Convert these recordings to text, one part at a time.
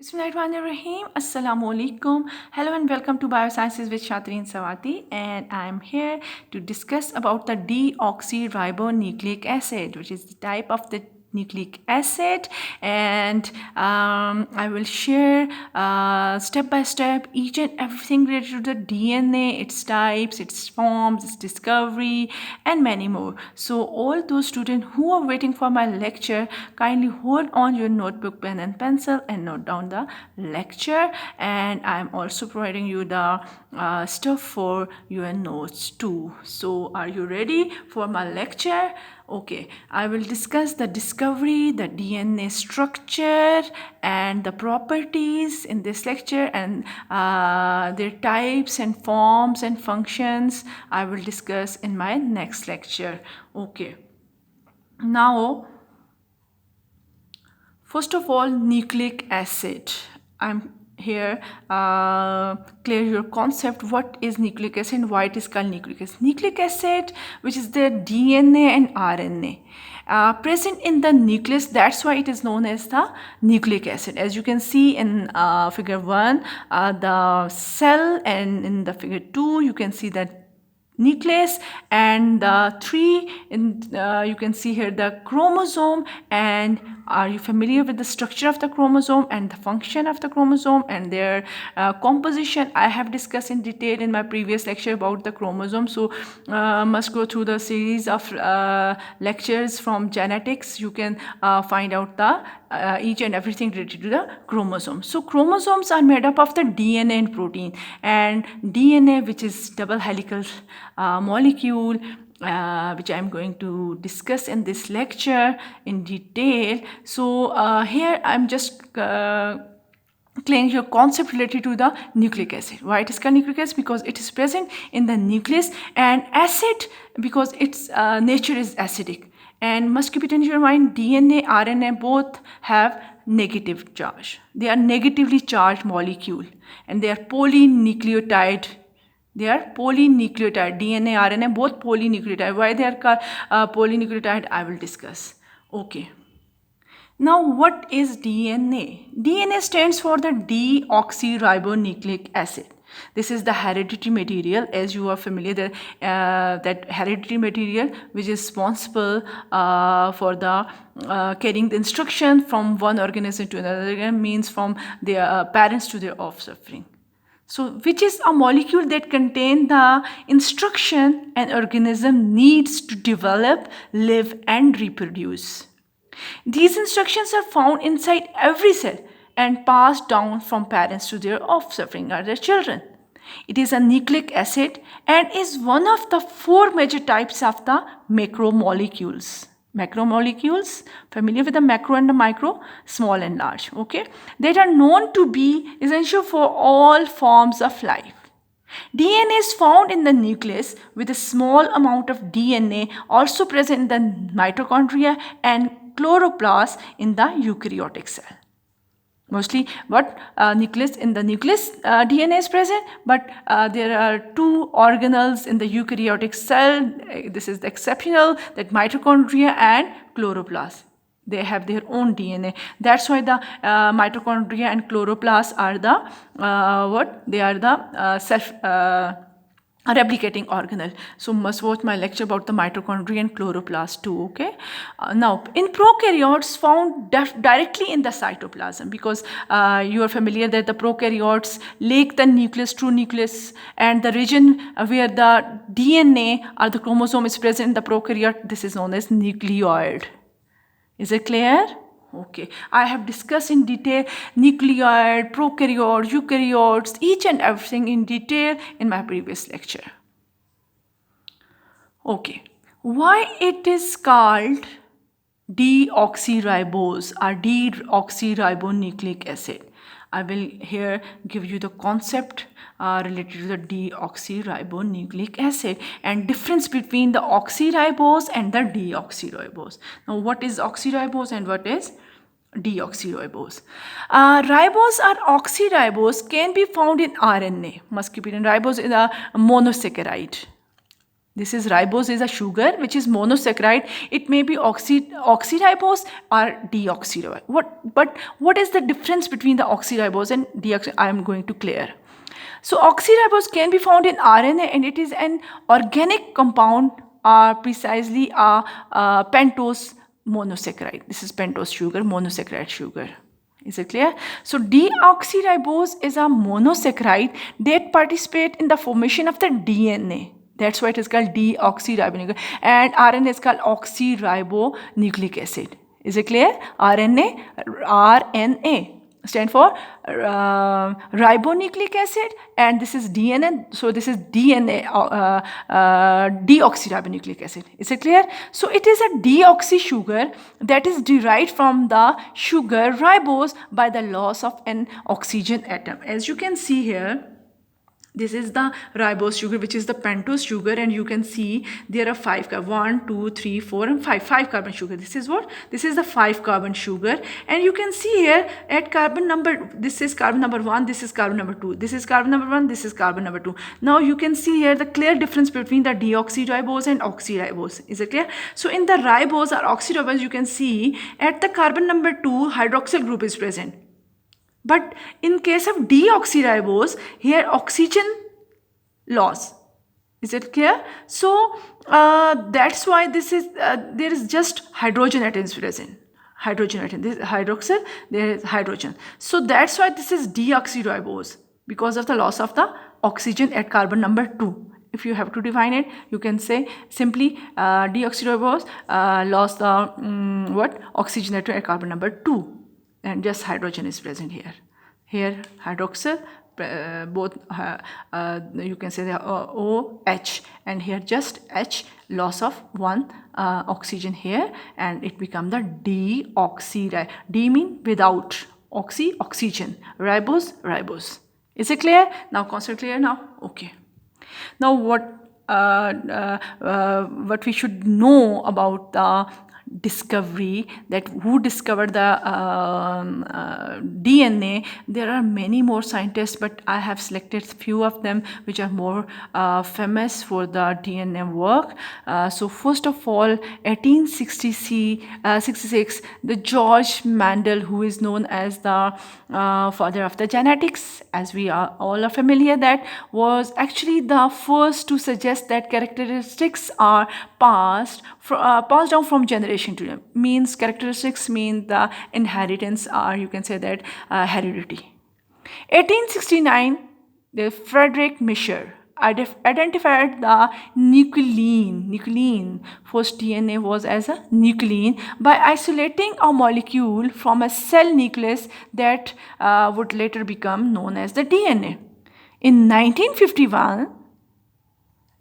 Bismillahirrahmanirrahim. Assalamu alaikum. Hello and welcome to Biosciences with Shatreen Sawati, and I'm here to discuss about the deoxyribonucleic acid, which is the type of the nucleic acid, and I will share step by step each and everything related to the DNA, its types, its forms, its discovery, and many more. So all those students who are waiting for my lecture, kindly hold on your notebook, pen and pencil and note down the lecture, and I'm also providing you the stuff for your notes too. So are you ready for my lecture? Okay, I will discuss the discovery, the DNA structure and the properties in this lecture, and their types and forms and functions I will discuss in my next lecture. Okay, now first of all, nucleic acid. I'm here clear your concept. What is nucleic acid and why it is called nucleic acid? Nucleic acid, which is the DNA and RNA present in the nucleus, that's why it is known as the nucleic acid. As you can see in figure 1, the cell, and in the figure 2 you can see that nucleus, and the 3 in you can see here the chromosome. And are you familiar with the structure of the chromosome and the function of the chromosome and their composition? I have discussed in detail in my previous lecture about the chromosome, so must go through the series of lectures from genetics. You can find out the each and everything related to the chromosome. So chromosomes are made up of the DNA and protein, and DNA, which is double helical molecule, which I'm going to discuss in this lecture in detail. So here I'm just clearing your concept related to the nucleic acid. Why it is called nucleic acid? Because it is present in the nucleus, and acid because its nature is acidic. And must keep it in your mind, DNA, RNA both have negative charge. They are negatively charged molecule, and they are polynucleotide. They are polynucleotide. DNA, RNA both polynucleotide. Why they are called polynucleotide, I will discuss. Okay. Now, what is DNA? DNA stands for the deoxyribonucleic acid. This is the hereditary material, as you are familiar that hereditary material which is responsible for the carrying the instruction from one organism to another, means from their parents to their offspring. So, which is a molecule that contains the instruction an organism needs to develop, live, and reproduce. These instructions are found inside every cell and passed down from parents to their offspring or their children. It is a nucleic acid and is one of the 4 major types of the macromolecules. Macromolecules, familiar with the macro and the micro, small and large, okay, that are known to be essential for all forms of life. DNA is found in the nucleus, with a small amount of DNA also present in the mitochondria and chloroplast in the eukaryotic cell. Mostly what nucleus, in the nucleus DNA is present, but there are 2 organelles in the eukaryotic cell. This is the exceptional, that mitochondria and chloroplast. They have their own DNA. That's why the mitochondria and chloroplast are the they are the self replicating organelle. So must watch my lecture about the mitochondria and chloroplast too. Okay. Now in prokaryotes found directly in the cytoplasm, because you are familiar that the prokaryotes lack the nucleus, true nucleus, and the region where the DNA or the chromosome is present in the prokaryote, this is known as nucleoid. Is it clear? Okay, I have discussed in detail nucleoid, prokaryotes, eukaryotes, each and everything in detail in my previous lecture. Okay, why it is called deoxyribose or deoxyribonucleic acid? I will here give you the concept related to the deoxyribonucleic acid and difference between the oxyribose and the deoxyribose. Now, what is oxyribose and what is deoxyribose? Ribose or oxyribose can be found in RNA. Must keep it in. Ribose is a monosaccharide. This is ribose is a sugar which is monosaccharide. It may be oxyribose or deoxyribose. What is the difference between the oxyribose and deoxy? I am going to clear. So oxyribose can be found in RNA, and it is an organic compound, precisely a pentose monosaccharide. This is pentose sugar, monosaccharide sugar. Is it clear? So deoxyribose is a monosaccharide that participate in the formation of the DNA. That's why it is called deoxyribonucleic, and RNA is called oxyribonucleic acid. Is it clear? RNA stand for ribonucleic acid, and this is DNA. So this is DNA, deoxyribonucleic acid. Is it clear? So it is a deoxy sugar that is derived from the sugar ribose by the loss of an oxygen atom. As you can see here, this is the ribose sugar, which is the pentose sugar, and you can see there are 5 carbon, 1, 2, 3, 4, and 5 carbon sugar. This is what? This is the 5 carbon sugar, and you can see here at carbon number, this is carbon number 1, this is carbon number 2, this is carbon number 1, this is carbon number 2. Now you can see here the clear difference between the deoxyribose and oxyribose. Is it clear? So in the ribose or oxyribose, you can see at the carbon number 2 hydroxyl group is present. But in case of deoxyribose, here oxygen loss. Is it clear? So that's why this is there is just hydrogen atoms present. Hydrogen atom. This hydroxyl, there is hydrogen. So that's why this is deoxyribose, because of the loss of the oxygen at carbon number 2. If you have to define it, you can say simply deoxyribose lost the oxygen atom at carbon number 2. And just hydrogen is present here. Here hydroxyl, both you can say the OH, and here just H, loss of one oxygen here, and it become the deoxy. D mean without, oxygen, ribose. Is it clear? Now concept clear now? Okay. Now what we should know about the discovery, that who discovered the DNA. There are many more scientists, but I have selected few of them which are more famous for the DNA work. So first of all, 1866, the George Mendel, who is known as the father of the genetics, as we are all familiar, that was actually the first to suggest that characteristics are passed down from generation to them. Means characteristics mean the inheritance, or you can say that heredity. 1869, the Frederick Mischer identified the nuclein. First DNA was as a nuclein by isolating a molecule from a cell nucleus that would later become known as the DNA. In 1951,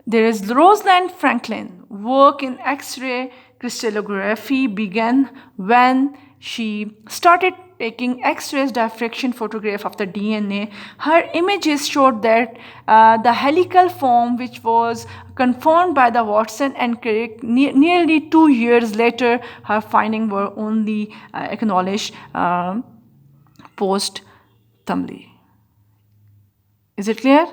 there is Rosalind Franklin. Work in X-ray crystallography began when she started taking X-rays diffraction photograph of the DNA. Her images showed that the helical form, which was confirmed by the Watson and Crick nearly 2 years later. Her findings were only acknowledged posthumously. Is it clear?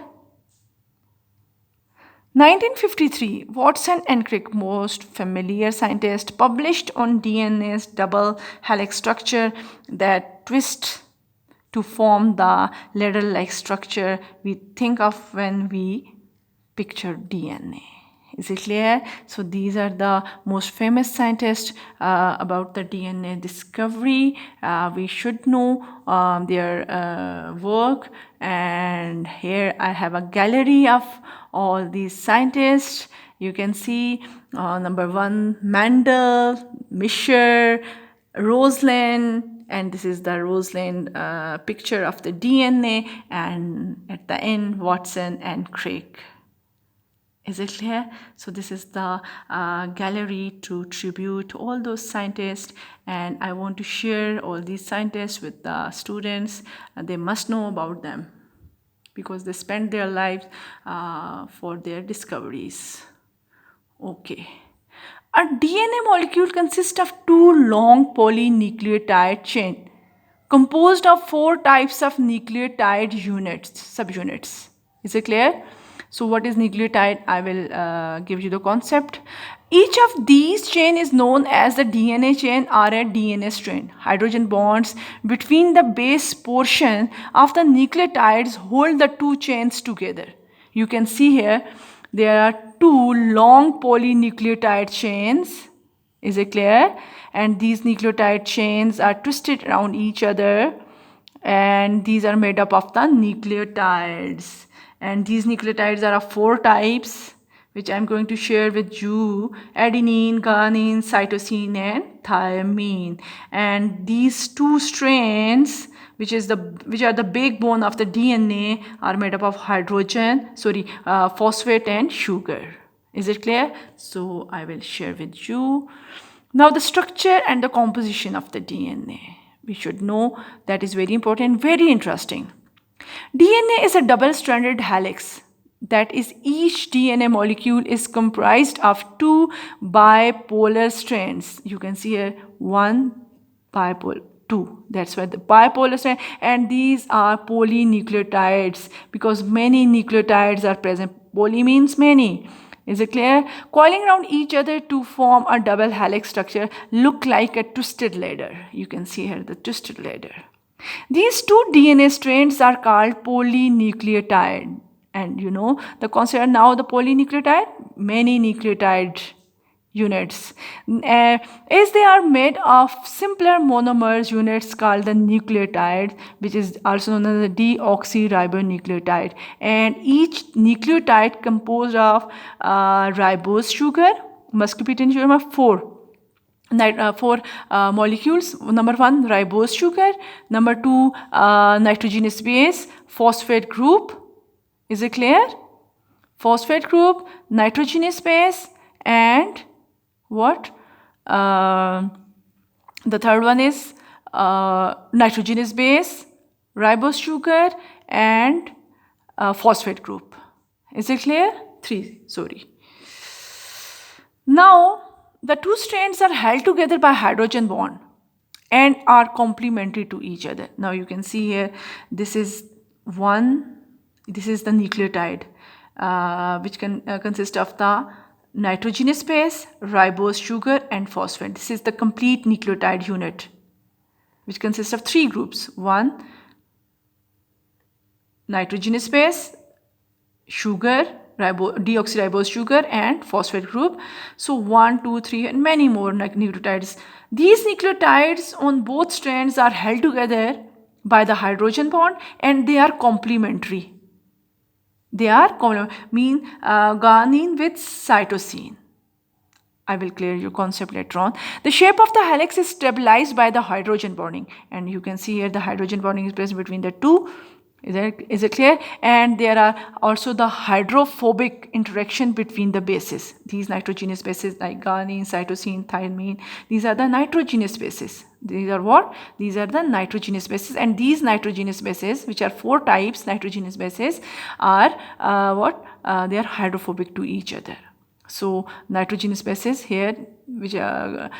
1953, Watson and Crick, most familiar scientists, published on DNA's double helix structure that twist to form the ladder-like structure we think of when we picture DNA. Is it clear? So these are the most famous scientists about the DNA discovery. We should know their work. And here I have a gallery of all these scientists. You can see number 1, Mendel, Mischer, Rosalind, and this is the Rosalind picture of the DNA, and at the end Watson and Crick. Is it clear? So this is the gallery to tribute all those scientists, and I want to share all these scientists with the students. They must know about them because they spend their lives for their discoveries. Okay. A DNA molecule consists of 2 long polynucleotide chains composed of 4 types of nucleotide units, subunits. Is it clear? So what is nucleotide? I will give you the concept. Each of these chain is known as the DNA chain or a DNA strand. Hydrogen bonds between the base portion of the nucleotides hold the two chains together. You can see here there are two long polynucleotide chains. Is it clear? And these nucleotide chains are twisted around each other, and these are made up of the nucleotides. And these nucleotides are of 4 types, which I'm going to share with you: adenine, guanine, cytosine, and thymine. And these two strands, which are the backbone of the DNA, are made up of phosphate and sugar. Is it clear? So I will share with you. Now the structure and the composition of the DNA. We should know, that is very important, very interesting. DNA is a double-stranded helix. That is, each DNA molecule is comprised of 2 bipolar strands. You can see here 1 bipolar, 2. That's why the bipolar strand. And these are polynucleotides, because many nucleotides are present. Poly means many. Is it clear? Coiling around each other to form a double helix structure, look like a twisted ladder. You can see here the twisted ladder. These 2 DNA strands are called polynucleotide. And you know the concept now, the polynucleotide, many nucleotide units. As they are made of simpler monomers units called the nucleotide, which is also known as the deoxyribonucleotide. And each nucleotide composed of ribose sugar, muscopentine sugar, 4 molecules. Number 1, ribose sugar. Number 2, nitrogenous base, phosphate group. Is it clear? Phosphate group, nitrogenous base, and what? The third one is nitrogenous base, ribose sugar, and phosphate group. Is it clear? 3, sorry. Now, the 2 strands are held together by hydrogen bond and are complementary to each other. Now you can see here, this is the nucleotide, which can consist of the nitrogenous base, ribose sugar, and phosphate. This is the complete nucleotide unit, which consists of 3 groups. 1, nitrogenous base, sugar, deoxyribose sugar, and phosphate group. So 1, 2, 3, and many more nucleotides. These nucleotides on both strands are held together by the hydrogen bond, and they are complementary. They are guanine with cytosine. I will clear your concept later on. The shape of the helix is stabilized by the hydrogen bonding, and you can see here the hydrogen bonding is present between the 2. Is it clear? And there are also the hydrophobic interaction between the bases. These nitrogenous bases like guanine, cytosine, thymine, these are the nitrogenous bases. These are what? These are the nitrogenous bases. And these nitrogenous bases, which are 4 types nitrogenous bases, are they are hydrophobic to each other. So nitrogenous bases here, which are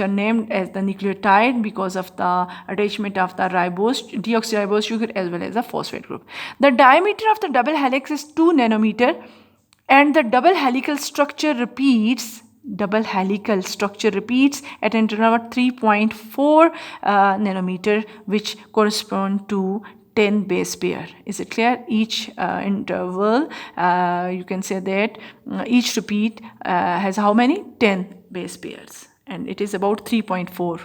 named as the nucleotide because of the attachment of the deoxyribose sugar as well as the phosphate group. The diameter of the double helix is 2 nanometer, and the double helical structure repeats at an interval of 3.4 nanometer, which correspond to 10 base pair. Is it clear? Each interval, you can say that each repeat has how many? 10 base pairs, and it is about 3.4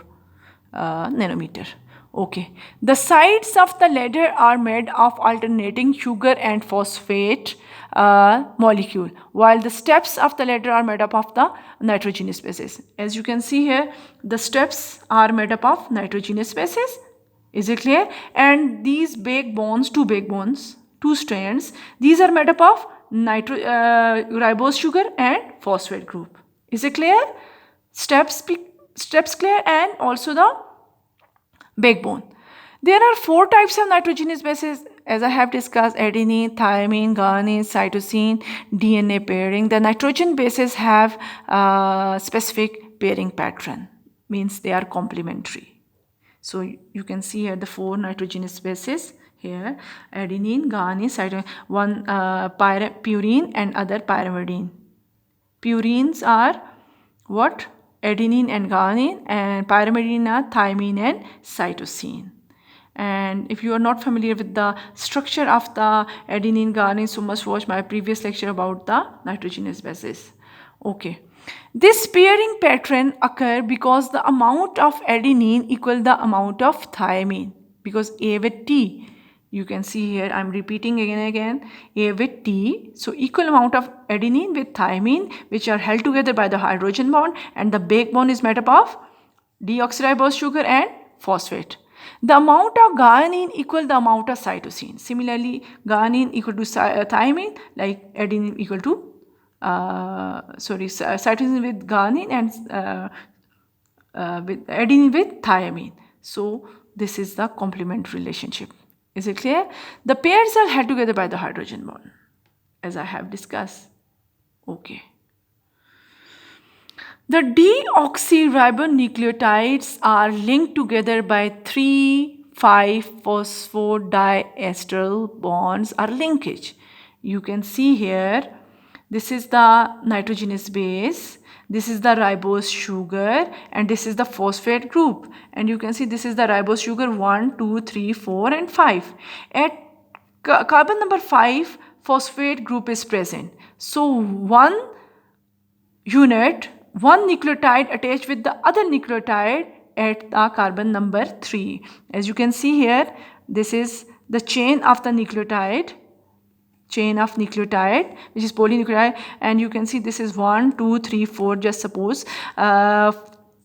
nanometer. Okay. The sides of the ladder are made of alternating sugar and phosphate molecule, while the steps of the ladder are made up of the nitrogenous bases. As you can see here, the steps are made up of nitrogenous bases. Is it clear? And these backbones, 2 strands, these are made up of ribose sugar and phosphate group. Is it clear? Steps clear, and also the backbone. There are 4 types of nitrogenous bases, as I have discussed: adenine, thymine, guanine, cytosine. DNA pairing. The nitrogen bases have specific pairing pattern, means they are complementary. So you can see here the 4 nitrogenous bases here: adenine, guanine, cytosine, one purine and other pyrimidine. Purines are what? Adenine and guanine, and pyrimidine are thymine and cytosine. And if you are not familiar with the structure of the adenine guanine, so must watch my previous lecture about the nitrogenous bases. Okay. This pairing pattern occur because the amount of adenine equal the amount of thymine, because A with T. You can see here I am repeating again and again, A with T. So equal amount of adenine with thymine, which are held together by the hydrogen bond, and the backbone is made up of deoxyribose sugar and phosphate. The amount of guanine equal the amount of cytosine. Similarly, guanine equal to thymine, like adenine equal to cytosine with guanine and with adenine with thymine. So this is the complementary relationship. Is it clear? The pairs are held together by the hydrogen bond, as I have discussed. Okay. The deoxyribonucleotides are linked together by 3,5-phosphodiester bonds or linkage. You can see here, this is the nitrogenous base, this is the ribose sugar, and this is the phosphate group. And you can see this is the ribose sugar 1, 2, 3, 4 and 5. At carbon number 5, phosphate group is present. So one nucleotide attached with the other nucleotide at the carbon number 3. As you can see here, this is the chain of the nucleotide, which is polynucleotide, and you can see this is 1, 2, 3, 4, just suppose.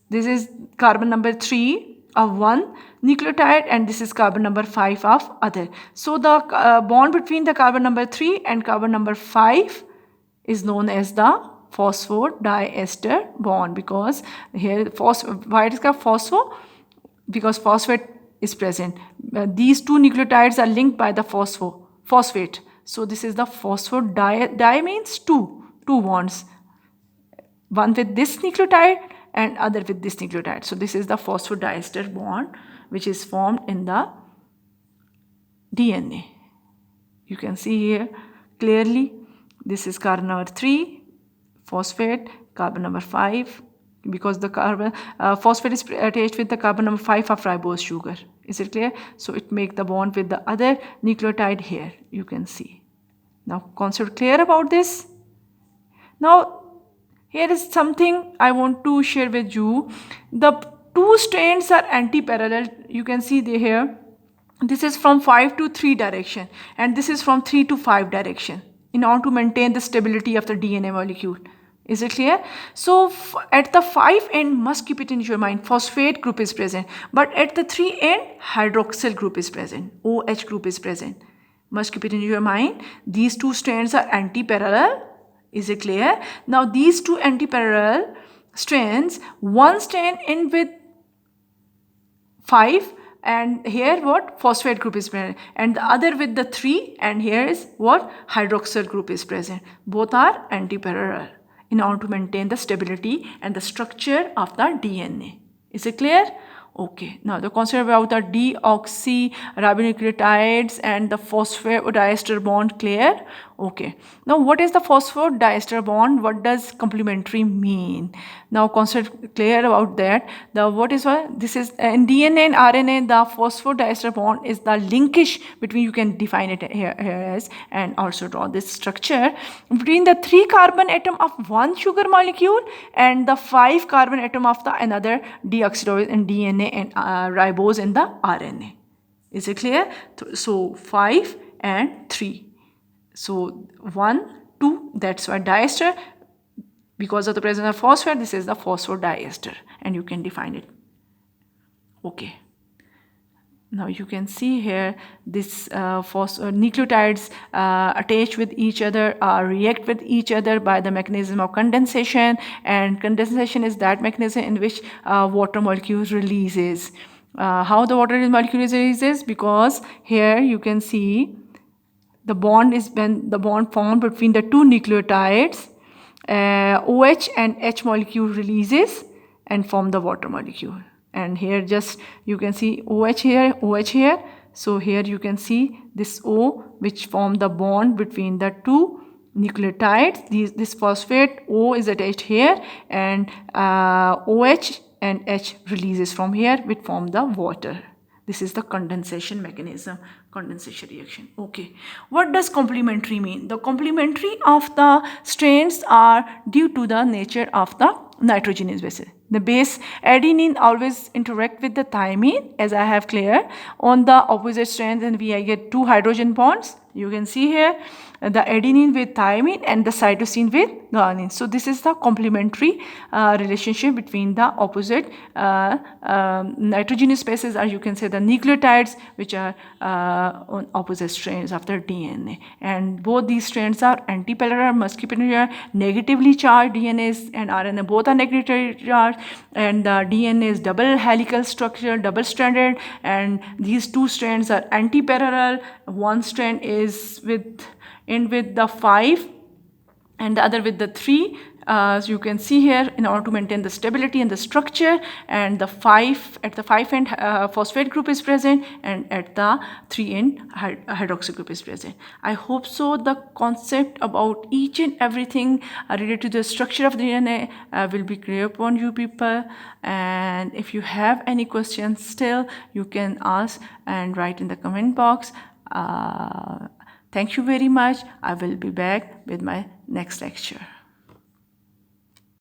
This is carbon number 3 of one nucleotide, and this is carbon number 5 of other. So the bond between the carbon number 3 and carbon number 5 is known as the phosphodiester bond, because here why it is called phospho? Because phosphate is present. These two nucleotides are linked by the phosphate. So this is the phosphodi means two bonds, one with this nucleotide and other with this nucleotide. So this is the phosphodiester bond which is formed in the DNA. You can see here clearly, this is carbon number 3 phosphate, carbon number 5, because the phosphate is attached with the carbon number 5 of ribose sugar. Is it clear? So it makes the bond with the other nucleotide here. You can see. Now concept clear about this? Now here is something I want to share with you. The two strands are anti-parallel. You can see they here. This is from 5 to 3 direction, and this is from 3 to 5 direction, in order to maintain the stability of the DNA molecule. Is it clear? So at the 5 end, must keep it in your mind, phosphate group is present. But at the 3 end, hydroxyl group is present, OH group is present. Must keep it in your mind. These two strands are anti-parallel. Is it clear? Now these two anti-parallel strands, one strand in with 5, and here what? Phosphate group is present, and the other with the 3, and here is what? Hydroxyl group is present. Both are anti-parallel, in order to maintain the stability and the structure of the DNA. Is it clear? Okay. Now the concept about the deoxyribonucleotides and the phosphodiester bond clear? Okay. Now what is the phosphodiester bond? What does complementary mean? Now concept clear about that. This is in DNA and RNA, the phosphodiester bond is the linkage between, you can define it here as, and also draw this structure between the 3 carbon atom of one sugar molecule and the 5 carbon atom of the another deoxyribose in DNA and ribose in the RNA. Is it clear? So 5 and 3. So 1, 2, that's why diester. Because of the presence of phosphate, this is the phosphodiester, and you can define it. Okay. Now you can see here this nucleotides attach with each other, react with each other by the mechanism of condensation, and condensation is that mechanism in which water molecules releases. How the water molecule releases? Because here you can see the bond is when the bond formed between the two nucleotides, OH and H molecule releases and form the water molecule. and here just you can see OH here, OH here. So here you can see this O which form the bond between the two nucleotides. This phosphate O is attached here, and OH and H releases from here which form the water. This is the condensation mechanism, condensation reaction. Okay, what does complementary mean? The complementary of the strands are due to the nature of the nitrogenous bases. The base adenine always interact with the thymine, as I have cleared, on the opposite strands, and we get two hydrogen bonds. You can see here the adenine with thymine and the cytosine with guanine. So this is the complementary relationship between the opposite nitrogenous bases, or you can say the nucleotides, which are on opposite strands of the DNA. And both these strands are antipolar, muscular, negatively charged DNAs and RNA. Both are negatively charged, and the DNA is double helical structure, double stranded, and these two strands are antiparallel. One strand is with the 5 and the other with the 3. So you can see here, in order to maintain the stability and the structure, and the 5 at the 5 end phosphate group is present, and at the 3 end hydroxy group is present. I hope so the concept about each and everything related to the structure of the DNA will be clear upon you people. And if you have any questions still, you can ask and write in the comment box. Thank you very much. I will be back with my next lecture.